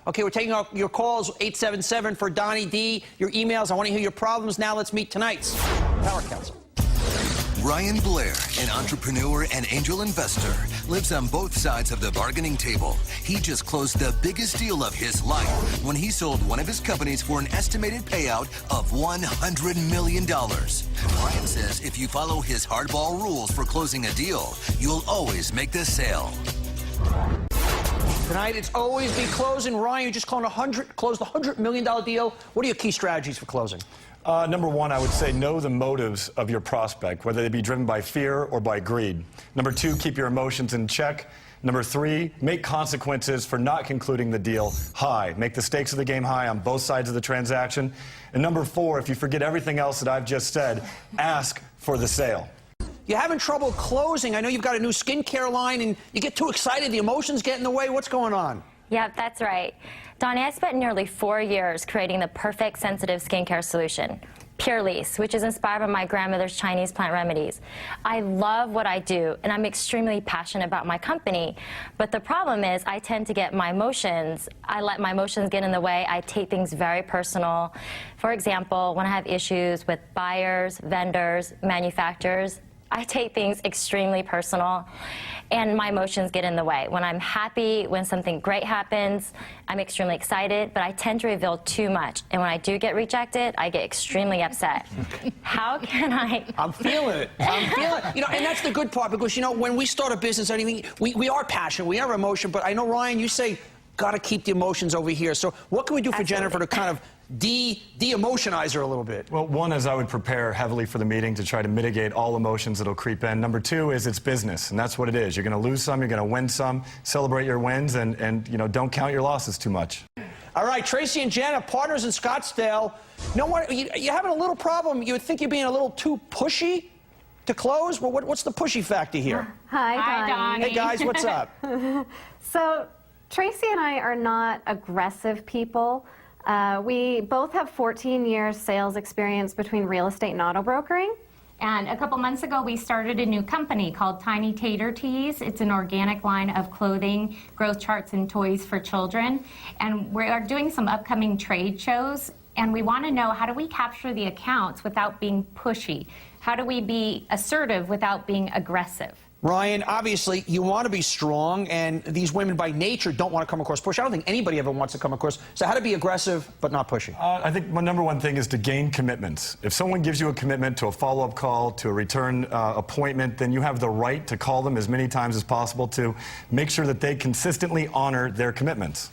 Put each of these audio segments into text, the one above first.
Okay, we're taking your calls, 877 for Donny D. Your emails. I want to hear your problems. Now let's meet tonight's Power Council. Ryan Blair, an entrepreneur and angel investor, lives on both sides of the bargaining table. He just closed the biggest deal of his life when he sold one of his companies for an estimated payout of $100 million. Ryan says if you follow his hardball rules for closing a deal, you'll always make the sale. Tonight, it's always be closing. Ryan, you just closed a $100 million deal. What are your key strategies for closing? Number one, I would say know the motives of your prospect, whether they be driven by fear or by greed. Number two, keep your emotions in check. Number three, make consequences for not concluding the deal high. Make the stakes of the game high on both sides of the transaction. And number four, if you forget everything else that I've just said, ask for the sale. You're having trouble closing. I know you've got a new skincare line, and you get too excited. The emotions get in the way. What's going on? Yep, that's right. Donny, I spent nearly 4 years creating the perfect sensitive skincare solution, Pure Lease, which is inspired by my grandmother's Chinese plant remedies. I love what I do, and I'm extremely passionate about my company. But the problem is I tend to get my emotions. I let my emotions get in the way. I take things very personal. For example, when I have issues with buyers, vendors, manufacturers, I take things extremely personal, and my emotions get in the way. When I'm happy, when something great happens, I'm extremely excited, but I tend to reveal too much. And when I do get rejected, I get extremely upset. How can I? I'm feeling it. I'm feeling it. You know, and that's the good part, because, you know, when we start a business or anything, we are passionate, we are emotion, but I know, Ryan, you say, got to keep the emotions over here. So what can we do for Jennifer to kind of de-emotionize her a little bit? Well, one is I would prepare heavily for the meeting to try to mitigate all emotions that'll creep in. Number two is it's business, and that's what it is. You're going to lose some, you're going to win some. Celebrate your wins, and you know, don't count your losses too much. All right, Tracy and Jenna, partners in Scottsdale. You know what? You're having a little problem. You would think you're being a little too pushy to close. Well, what's the pushy factor here? Hi, Donny. Hey, guys, what's up? So, Tracy and I are not aggressive people. We both have 14 years sales experience between real estate and auto brokering. And a couple months ago, we started a new company called Tiny Tater Tees. It's an organic line of clothing, growth charts, and toys for children. And we are doing some upcoming trade shows. And we want to know, how do we capture the accounts without being pushy? How do we be assertive without being aggressive? Ryan, obviously, you want to be strong, and these women by nature don't want to come across pushy. I don't think anybody ever wants to come across. So how to be aggressive but not pushy? I think my number one thing is to gain commitments. If someone gives you a commitment to a follow-up call, to a return appointment, then you have the right to call them as many times as possible to make sure that they consistently honor their commitments.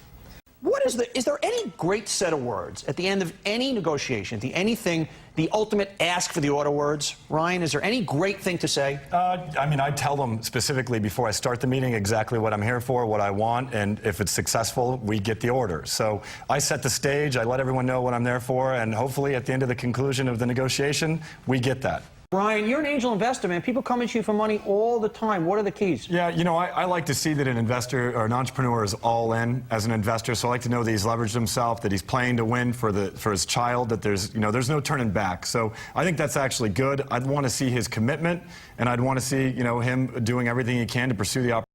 Is there any great set of words at the end of any negotiation, the ultimate ask for the order words? Ryan, is there any great thing to say? I mean, I tell them specifically before I start the meeting exactly what I'm here for, what I want, and if it's successful, we get the order. So I set the stage, I let everyone know what I'm there for, and hopefully at the end of the conclusion of the negotiation, we get that. Ryan, you're an angel investor, man. People come at you for money all the time. What are the keys? Yeah, you know, I like to see that an investor or an entrepreneur is all in as an investor. So I like to know that he's leveraged himself, that he's playing to win for his child, that there's no turning back. So I think that's actually good. I'd want to see his commitment, and I'd want to see, him doing everything he can to pursue the opportunity.